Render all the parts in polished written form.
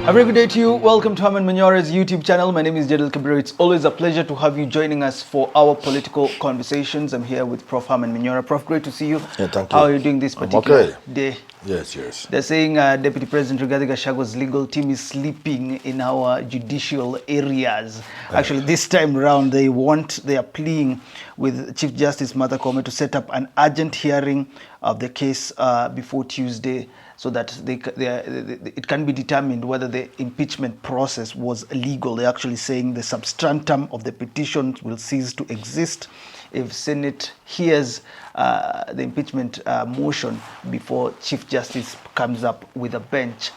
A very good day to you. Welcome to Herman Manyora's YouTube channel. My name is Jedel Kabir. It's always a pleasure to have you joining us for our political conversations. I'm here with Prof. Herman Manyora. Prof, great to see you. Yeah, thank you. How are you doing this particular day? Yes. They're saying Deputy President Rigathi Gachagua's legal team is sleeping in our judicial areas. Actually, this time around, they are pleading with Chief Justice Martha Koome to set up an urgent hearing of the case before Tuesday, so that it can be determined whether the impeachment process was legal. They're actually saying the substantum of the petition will cease to exist if Senate hears the impeachment motion before Chief Justice comes up with a bench.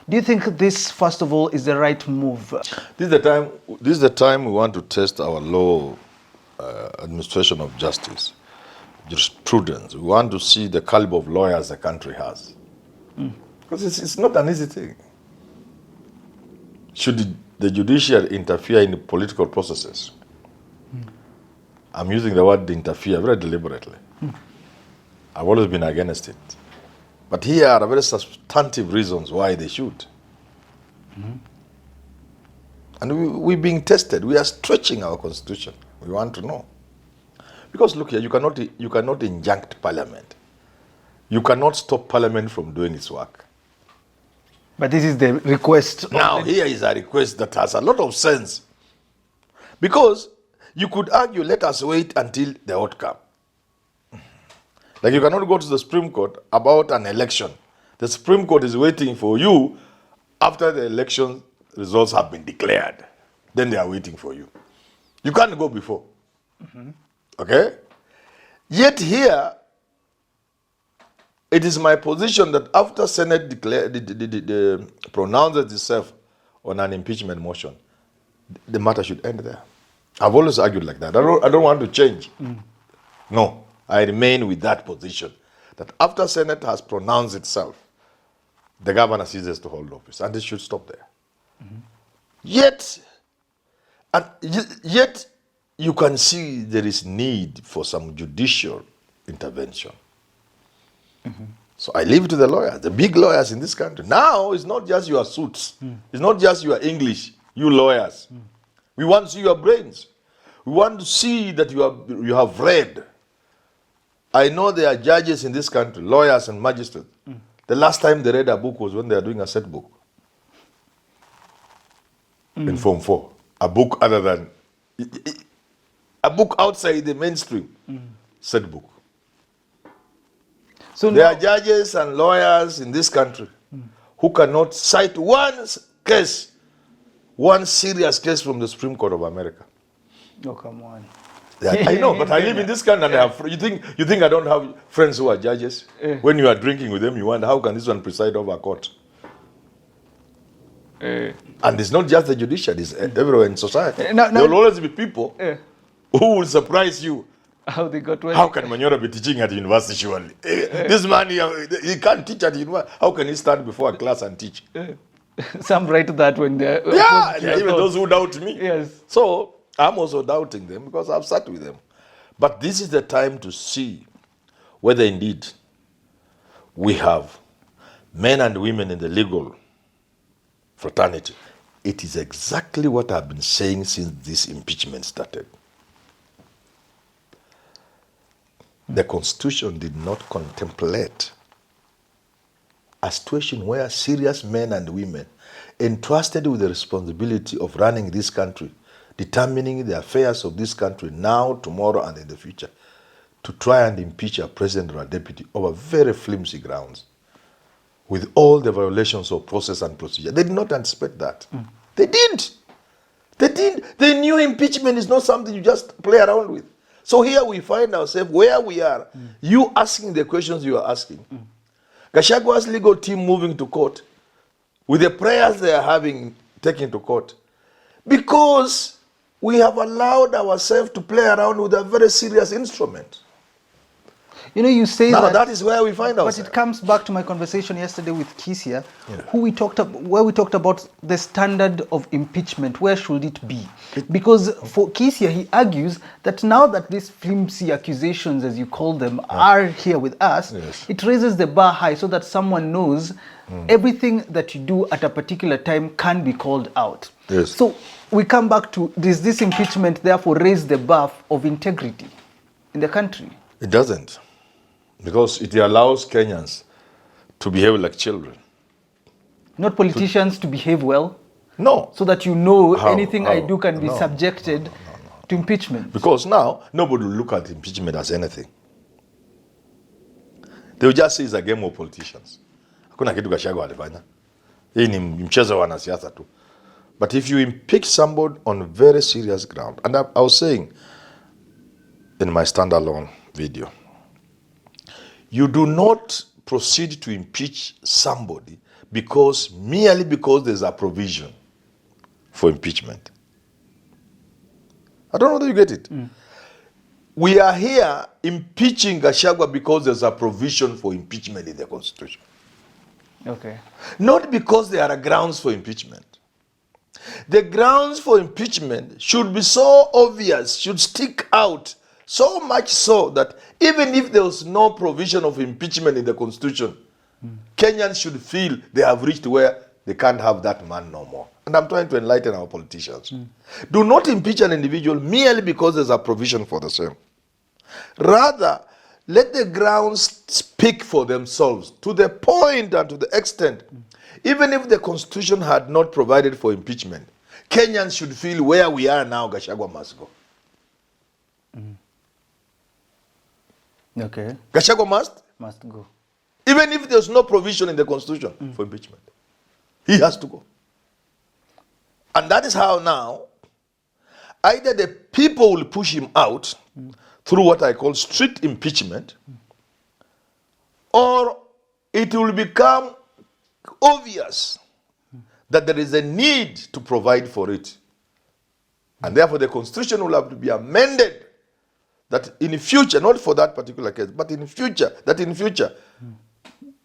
Do you think this, first of all, is the right move? This is the time we want to test our law administration of justice, jurisprudence. We want to see the caliber of lawyers the country has. Because it's not an easy thing. Should the judiciary interfere in political processes? I'm using the word interfere very deliberately. I've always been against it. But here are very substantive reasons why they should. And we're being tested. We are stretching our constitution. We want to know. Because look here, you cannot injunct parliament. You cannot stop parliament from doing its work. But this is the request. Now, here is a request that has a lot of sense. Because you could argue, let us wait until the outcome. Like you cannot go to the Supreme Court about an election. The Supreme Court is waiting for you after the election results have been declared. Then they are waiting for you. You can't go before. Okay? Yet here, it is my position that after Senate pronounces itself on an impeachment motion, the matter should end there. I've always argued like that. I don't want to change. No, I remain with that position, that after Senate has pronounced itself, the governor ceases to hold office, and it should stop there. Yet you can see there is need for some judicial intervention. So I leave it to the lawyers, the big lawyers in this country. Now, it's not just your suits. It's not just your English, you lawyers. We want to see your brains. We want to see that you have read. I know there are judges in this country, lawyers and magistrates. The last time they read a book was when they are doing a set book. In Form 4. A book other than, a book outside the mainstream set book. So there are judges and lawyers in this country who cannot cite one case, one serious case from the Supreme Court of America. Oh, come on. I know, but I live in this country and I have, you think I don't have friends who are judges? When you are drinking with them, you wonder, how can this one preside over a court? And it's not just the judiciary, it's everywhere in society. There will always be people who will surprise you. How they got How can Manyora be teaching at university surely? This man, he can't teach at university. How can he stand before a class and teach? Some write that when they're... even those who doubt me. Yes. So, I'm also doubting them because I've sat with them. But this is the time to see whether indeed we have men and women in the legal fraternity. It is exactly what I've been saying since this impeachment started. The Constitution did not contemplate a situation where serious men and women entrusted with the responsibility of running this country, determining the affairs of this country now, tomorrow, and in the future, to try and impeach a president or a deputy over very flimsy grounds, with all the violations of process and procedure. They did not anticipate that. They didn't. They knew impeachment is not something you just play around with. So here we find ourselves where we are. You asking the questions you are asking. Gachagua's legal team moving to court with the prayers they are having taken to court. Because we have allowed ourselves to play around with a very serious instrument. You know, you say Now that, that is where we find but ourselves. it comes back to my conversation yesterday with Kisia, where we talked about the standard of impeachment. Where should it be? Because for Kisia, he argues that now that these flimsy accusations, as you call them, are here with us, it raises the bar high so that someone knows everything that you do at a particular time can be called out. Yes. So we come back to, does this impeachment therefore raise the bar of integrity in the country? It doesn't. Because it allows Kenyans to behave like children. Not politicians to behave well? No. So that you know How? anything I do can be No. subjected to impeachment? Because now, nobody will look at impeachment as anything. They will just say it's a game of politicians. Hakuna kitu Gachagua alifanya. Hii ni mchezo wa wanasiasa tu. But if you impeach somebody on very serious ground, and I was saying in my standalone video, you do not proceed to impeach somebody merely because there's a provision for impeachment. I don't know whether you get it. We are here impeaching Gachagua because there's a provision for impeachment in the Constitution. Okay. Not because there are grounds for impeachment. The grounds for impeachment should be so obvious, should stick out, so much so that even if there was no provision of impeachment in the Constitution, Kenyans should feel they have reached where they can't have that man no more. And I'm trying to enlighten our politicians. Do not impeach an individual merely because there's a provision for the same. Rather, let the grounds speak for themselves to the point and to the extent, even if the Constitution had not provided for impeachment, Kenyans should feel where we are now, Gachagua must go. Okay. Gachagua must go. Even if there's no provision in the Constitution for impeachment. He has to go. And that is how now, either the people will push him out through what I call strict impeachment, or it will become obvious that there is a need to provide for it. And therefore the Constitution will have to be amended that in the future, not for that particular case, but in future,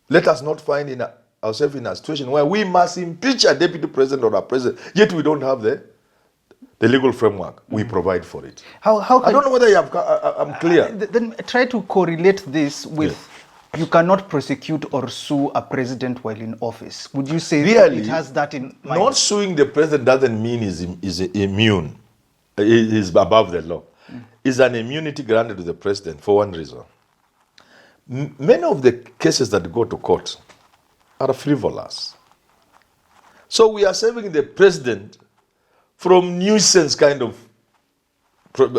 let us not find ourselves in a situation where we must impeach a deputy president or a president, yet we don't have the legal framework. We provide for it. How I don't know whether I'm clear. Then try to correlate this with you cannot prosecute or sue a president while in office. Would you say really, it has that in mind? Not suing the president doesn't mean he's immune. He's above the law. It's an immunity granted to the president for one reason. Many of the cases that go to court are frivolous. So we are saving the president from nuisance kind of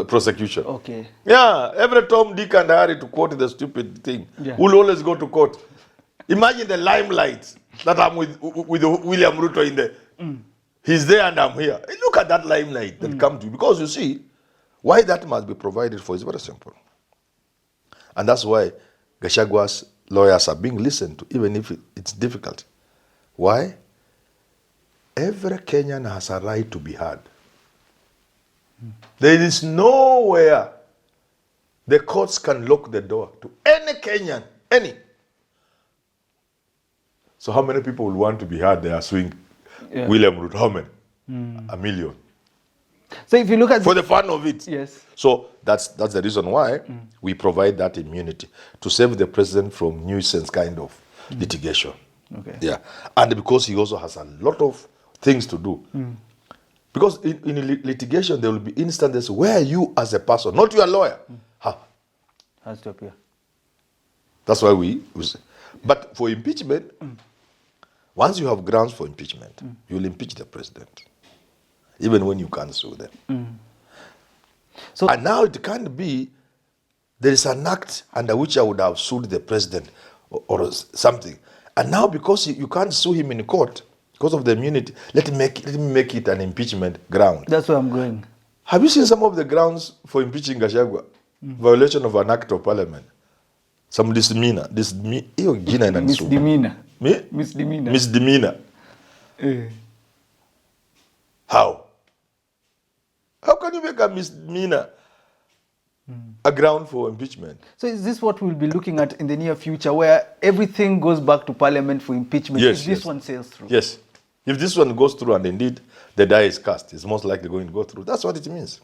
prosecution. Okay. Yeah, every Tom, Dick and Harry, to quote the stupid thing, will always go to court. Imagine the limelight that I'm with William Ruto in there. He's there and I'm here. Look at that limelight that comes to you. Because you see, why that must be provided for is very simple. And that's why Gachagua's lawyers are being listened to, even if it's difficult. Why? Every Kenyan has a right to be heard. There is nowhere the courts can lock the door to any Kenyan, any. So how many people will want to be heard? They are suing William Ruto. How many? 1 million. So if you look at for the fun of it. Yes. So that's the reason why we provide that immunity, to save the president from nuisance kind of litigation. Okay. Yeah. And because he also has a lot of things to do. Because in litigation, there will be instances where you as a person, not your lawyer, has to appear. That's why we say. But for impeachment, once you have grounds for impeachment, you'll impeach the president, even when you can't sue them. So, and now it can't be, there is an act under which I would have sued the president or something. And now because you can't sue him in court, because of the immunity, let me make it an impeachment ground. That's where I'm going. Have you seen some of the grounds for impeaching Gachagua? Violation of an act of parliament. Some misdemeanor. Misdemeanor. Misdemeanor. How? How can you make a misdemeanor a ground for impeachment. So is this what we'll be looking at in the near future, where everything goes back to Parliament for impeachment Yes, if this yes. one sails through? Yes. If this one goes through and indeed the die is cast, it's most likely going to go through. That's what it means.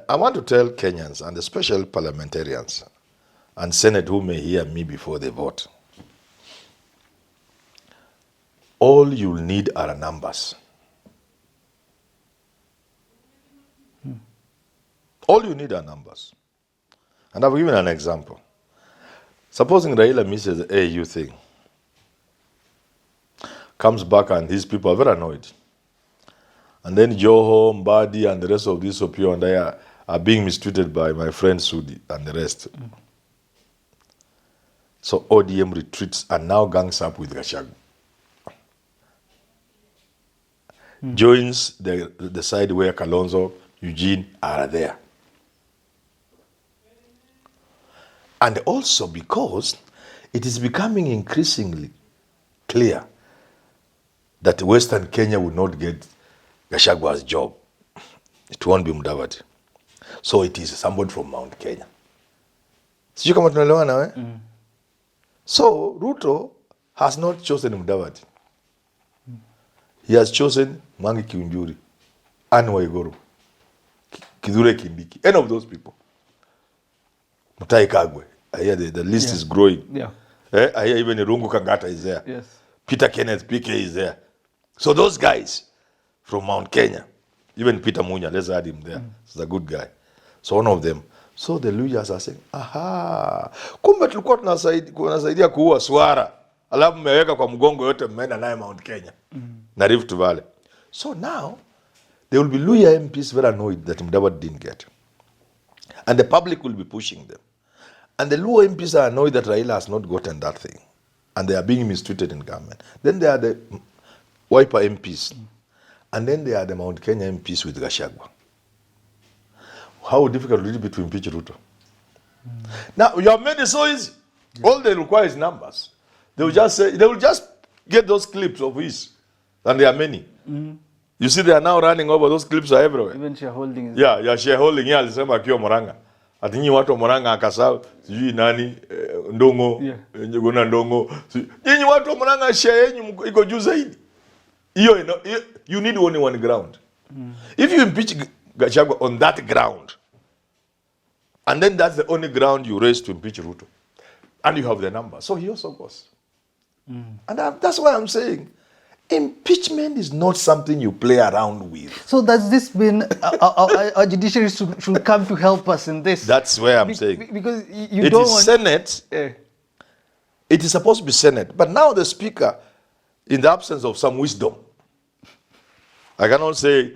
I want to tell Kenyans, and especially parliamentarians and Senate who may hear me before they vote, all you'll need are numbers. All you need are numbers. And I've given an example. Supposing Raila misses the AU thing, comes back and these people are very annoyed. And then Joho, Mbadi, and the rest of these Opio and I are being mistreated by my friend Sudi and the rest. So ODM retreats and now gangs up with Gachagua. Joins the side where Kalonzo, Eugene are there. And also because it is becoming increasingly clear that Western Kenya will not get Gachagua's job. It won't be Mudavadi. So it is somebody from Mount Kenya. Sijui kama tunaelewana eh? So Ruto has not chosen Mudavadi. He has chosen Mwangi Kiunjuri, Anne Waiguru, Kithure Kindiki, any of those people. Mutai Kagwe. I hear the list is growing. Yeah. I hear even Irungu Kangata is there. Yes. Peter Kenneth PK is there. So those guys from Mount Kenya, even Peter Munya, let's add him there. He's a good guy. So one of them. So the Luyas are saying, aha, kumbe tulikuwa tunasaidia kuua swara, alafu mmeweka kwa mgongo yote mmeenda naye Mount Kenya na Rift Valley. So now there will be Luya MPs very annoyed that Mudavadi didn't get. And the public will be pushing them. And the Luo MPs are annoyed that Raila has not gotten that thing. And they are being mistreated in government. Then there are the Wiper MPs. And then there are the Mount Kenya MPs with Gachagua. How difficult will it be to impeach Ruto? Now, you have made it so easy. All they require is numbers. They will just get those clips of his. And there are many. You see, they are now running over, those clips are everywhere. Even shareholding is... Yeah, shareholding. Yeah, alisema akiwa Murang'a. Ati nyinyi watu wa Murang'a akasahau sijui nani Ndongo, Njuguna Ndongo. Nyinyi watu wa Murang'a share yenu iko juu zaidi. You need only one ground. If you impeach Gachagua on that ground, and then that's the only ground you raise to impeach Ruto, and you have the number, so he also goes. And that's why I'm saying, impeachment is not something you play around with. So does this mean our judiciary should come to help us in this? That's where I'm saying. Because it is Senate. It is supposed to be Senate. But now the Speaker, in the absence of some wisdom, I cannot say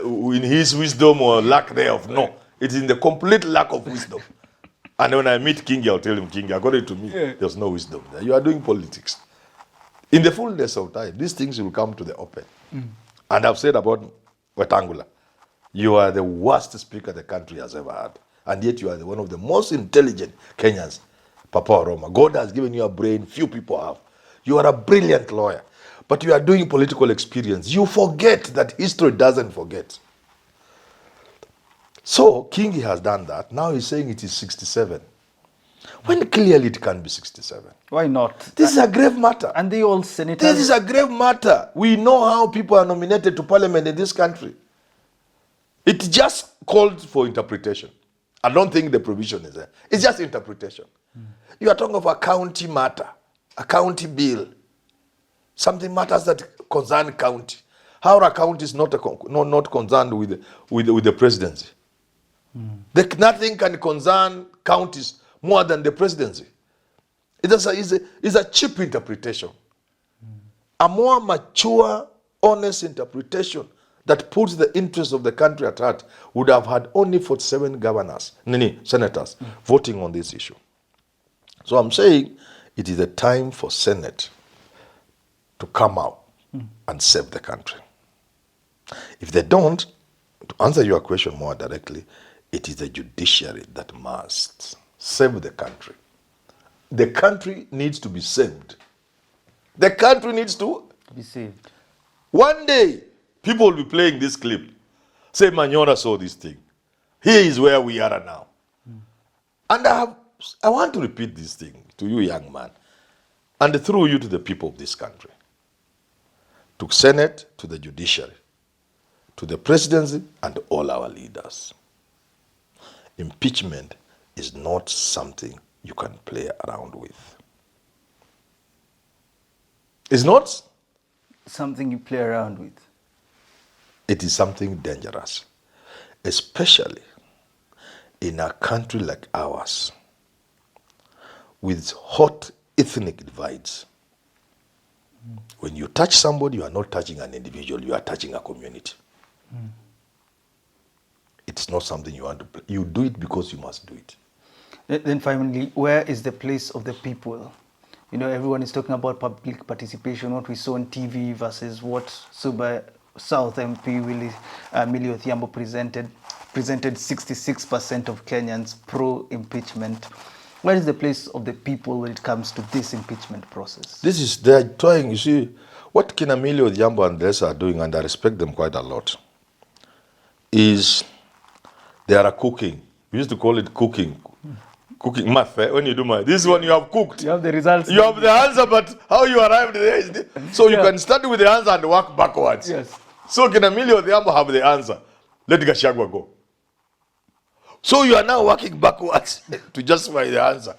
in his wisdom or lack thereof. No, it is in the complete lack of wisdom. And when I meet Kingi, I'll tell him, Kingi, according to me, there's no wisdom there. You are doing politics. In the fullness of time, these things will come to the open. And I've said about Wetangula, you are the worst speaker the country has ever had. And yet you are one of the most intelligent Kenyans, Papa Oroma. God has given you a brain few people have. You are a brilliant lawyer. But you are doing political experience. You forget that history doesn't forget. So Kingi has done that. Now he's saying it is 67. When clearly it can be 67. Why not? This is a grave matter. And they all senators... This is a grave matter. We know how people are nominated to parliament in this country. It just called for interpretation. I don't think the provision is there. It's just interpretation. You are talking of a county matter, a county bill. Something matters that concern county. How a county is not concerned with the presidency. Nothing can concern counties more than the presidency. It's a cheap interpretation. A more mature, honest interpretation that puts the interests of the country at heart would have had only 47 senators voting on this issue. So I'm saying it is a time for Senate to come out and save the country. If they don't, to answer your question more directly, it is the judiciary that must save the country. The country needs to be saved. The country needs to be saved. One day, people will be playing this clip. Say Manyora saw this thing. Here is where we are now. And I want to repeat this thing to you, young man, and through you to the people of this country, to Senate, to the judiciary, to the presidency, and all our leaders. Impeachment is not something you can play around with. It's not something you play around with. It is something dangerous, especially in a country like ours, with hot ethnic divides. When you touch somebody, you are not touching an individual, you are touching a community. It's not something you want to play. You do it because you must do it. Then finally, where is the place of the people? You know, everyone is talking about public participation, what we saw on TV versus what Suba South MP Millie Odhiambo presented 66% of Kenyans pro-impeachment. Where is the place of the people when it comes to this impeachment process? They're trying, you see, what Kina Millie Odhiambo and others are doing, and I respect them quite a lot, is they are cooking. We used to call it cooking. Cooking math, eh? When you do math. This one you have cooked. You have the results. You have the answer, but how you arrived there is so you can start with the answer and work backwards. Yes. So Kina Millie Odhiambo have the answer. Let Gachagua go. So you are now working backwards to justify the answer.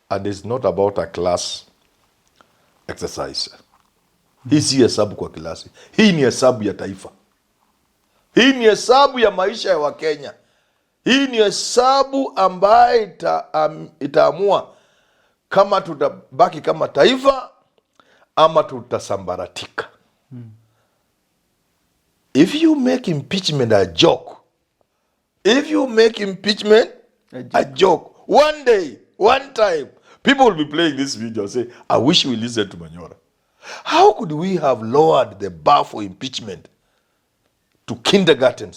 And it's not about a class exercise. Hii si hesabu kwa kilasi. Hii ni hesabu ya taifa. Hii ni hesabu ya maisha ya Wakenya. Hii ni hesabu ambayo itaamua kama tutabaki kama taifa ama tutasambaratika. If you make impeachment a joke, if you make impeachment a joke, one day, one time, people will be playing this video and say, I wish we listened to Manyora. How could we have lowered the bar for impeachment to kindergarten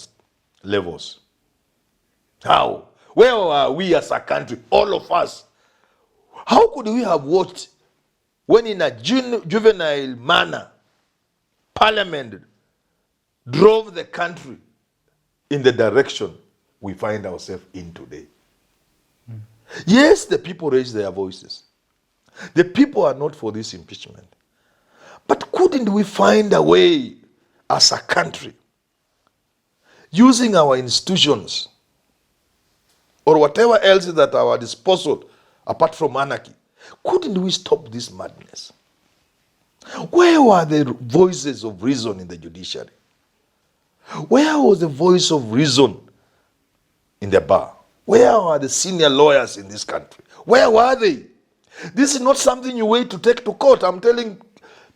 levels? How? Where are we as a country, all of us? How could we have watched when in a juvenile manner, Parliament drove the country in the direction we find ourselves in today? Yes, the people raised their voices. The people are not for this impeachment. But couldn't we find a way as a country, using our institutions, or whatever else is at our disposal, apart from anarchy, couldn't we stop this madness? Where were the voices of reason in the judiciary? Where was the voice of reason in the bar? Where are the senior lawyers in this country? Where were they? This is not something you wait to take to court. I'm telling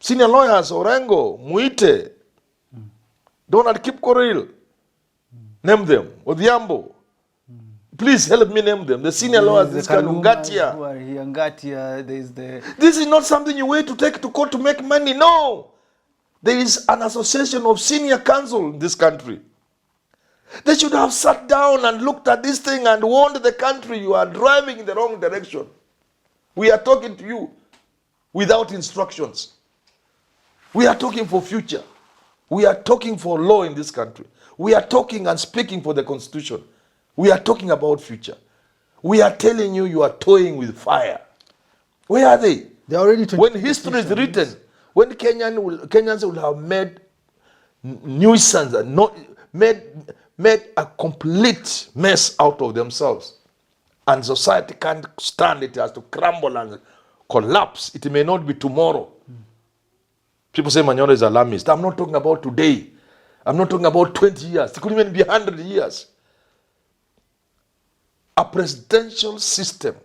senior lawyers, Orengo, Muite, Donald Kipkoril, name them, Odhiambo. Please help me name them. The senior lawyers, this Ngatia. This is not something you wait to take to court to make money. No. There is an association of senior counsel in this country. They should have sat down and looked at this thing and warned the country, you are driving in the wrong direction. We are talking to you without instructions. We are talking for future. We are talking for law in this country. We are talking and speaking for the constitution. We are talking about future. We are telling you, you are toying with fire. Where are they? They're already when history is written, when Kenyans will have made nuisance and not made a complete mess out of themselves, and society can't stand it, has to crumble and collapse. It may not be tomorrow. People say Manyora is alarmist. I'm not talking about today. I'm not talking about 20 years. It could even be 100 years. A presidential system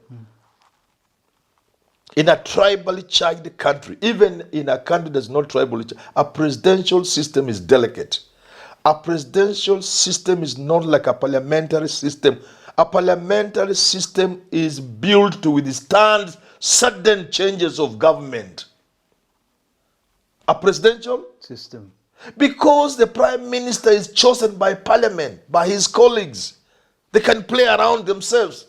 in a tribally charged country, even in a country that's not tribally charged, a presidential system is delicate. A presidential system is not like a parliamentary system. A parliamentary system is built to withstand sudden changes of government. A presidential system, because the prime minister is chosen by parliament, by his colleagues, they can play around themselves.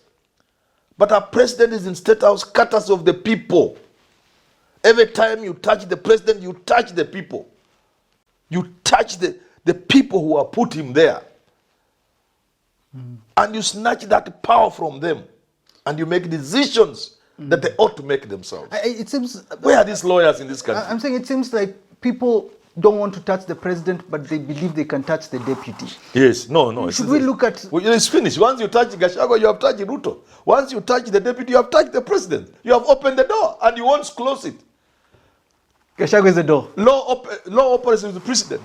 But our president is in state house, cutters of the people. Every time you touch the president, you touch the people. You touch the people who are put him there. And you snatch that power from them. And you make decisions that they ought to make themselves. It seems... Where are these lawyers in this country? I'm saying it seems like people don't want to touch the president, but they believe they can touch the deputy. Yes, no. Should we look at... Well, it's finished. Once you touch Gachagua, you have touched Ruto. Once you touch the deputy, you have touched the president. You have opened the door and you won't close it. Gachagua is the door. Law operates with the president.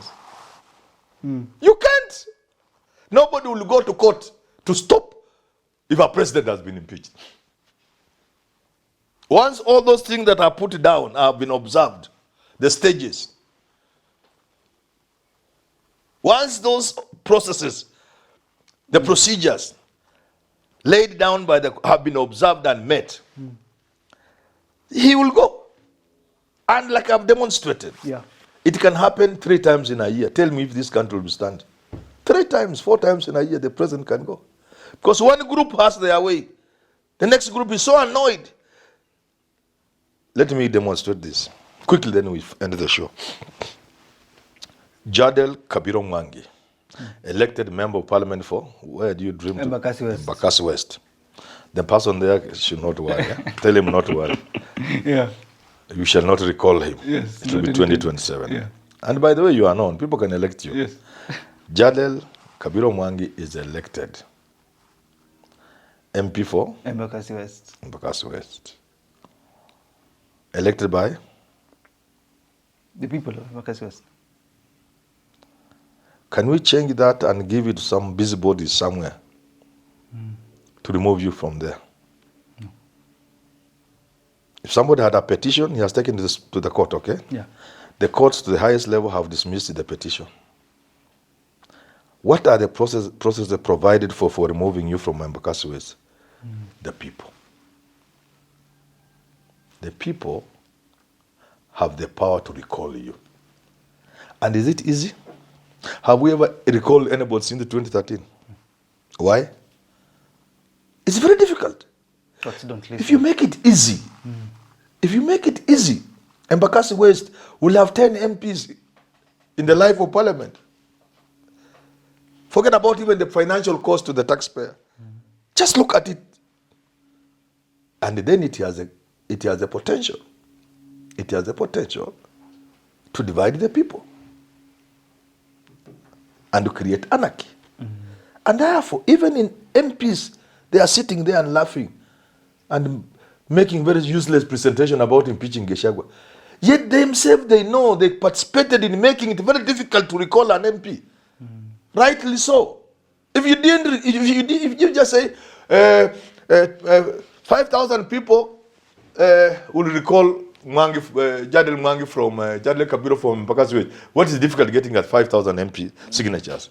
You can't. Nobody will go to court to stop if a president has been impeached. Once all those things that are put down have been observed, the stages, once those processes, the procedures laid down by have been observed and met, he will go. And like I've demonstrated, it can happen 3 times in a year. Tell me if this country will stand. 3 times, 4 times in a year, the president can go. Because one group has their way. The next group is so annoyed. Let me demonstrate this. Quickly, then we end the show. Jadel Kabiro Mwangi, elected member of parliament for, where do you dream to? Embakasi West. Embakasi West. The person there should not worry. Tell him not to worry. Yeah. You shall not recall him. Yes. It will be 2027. Yeah. And by the way, you are known. People can elect you. Yes. Jadel Kabiro Mwangi is elected MP for Embakasi West. Embakasi West. Elected by The people of Embakasi West. Can we change that and give it to some busybodies somewhere to remove you from there? No. If somebody had a petition, he has taken this to the court, okay? Yeah. The courts to the highest level have dismissed the petition. What are the processes provided for removing you from Embakasi West? The people. The people have the power to recall you. And is it easy? Have we ever recalled anybody since 2013? Why? It's very difficult. If you make it easy, Embakasi West will have 10 MPs in the life of parliament. Forget about even the financial cost to the taxpayer. Just look at it. And then it has a potential. It has a potential to divide the people and to create anarchy. And therefore, even in MPs, they are sitting there and laughing and making very useless presentation about impeaching Gachagua. Yet themselves, they know they participated in making it very difficult to recall an MP. Rightly so. If you just say 5,000 people will recall Jadel Mwangi from Jadel Kabiro from Embakasi West, what is difficult getting at 5,000 MP signatures?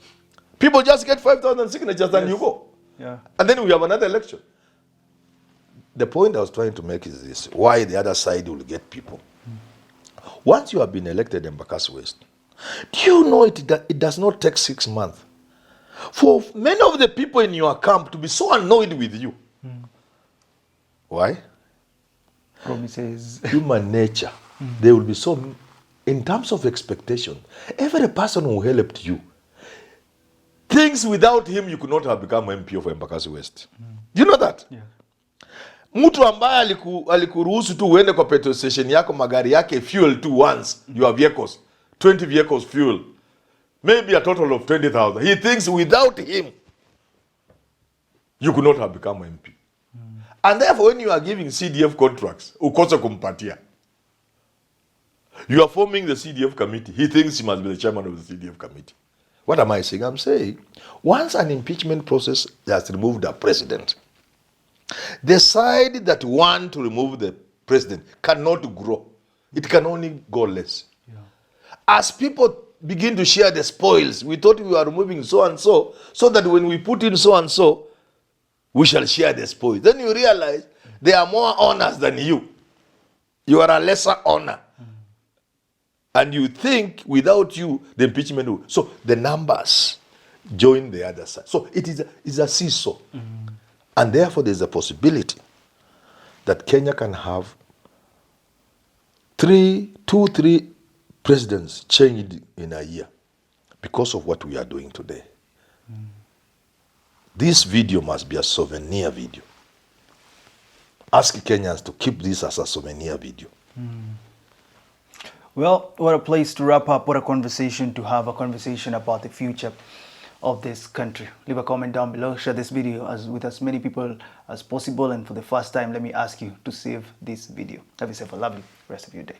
People just get 5,000 signatures and you go. Yeah. And then we have another election. The point I was trying to make is this: why the other side will get people. Once you have been elected in Embakasi West, do you know it does not take 6 months for many of the people in your camp to be so annoyed with you? Why? Promises. Human nature. They will be so, in terms of expectation, every person who helped you, things without him you could not have become MP of Embakasi West. Do you know that? Yeah. Mtu ambaye alikuruhusu tu uende kwa petrol station yako magari yake fuel to once, your vehicles, 20 vehicles fuel, maybe a total of 20,000. He thinks without him, you could not have become MP. And therefore, when you are giving CDF contracts, ukose kumpatia, you are forming the CDF committee. He thinks he must be the chairman of the CDF committee. What am I saying? I'm saying, once an impeachment process has removed a president, the side that want to remove the president cannot grow. It can only go less. Yeah. As people begin to share the spoils, we thought we were removing so and so that when we put in so and so, we shall share the spoils. Then you realize they are more honors than you. You are a lesser honor. And you think without you, the impeachment will. So the numbers join the other side. So it is a seesaw. And therefore, there's a possibility that Kenya can have 3 presidents changed in a year because of what we are doing today. This video must be a souvenir video. Ask Kenyans to keep this as a souvenir video. Well, what a place to wrap up. What a conversation to have, a conversation about the future of this country. Leave a comment down below. Share this video with as many people as possible. And for the first time, let me ask you to save this video. Have yourself a lovely rest of your day.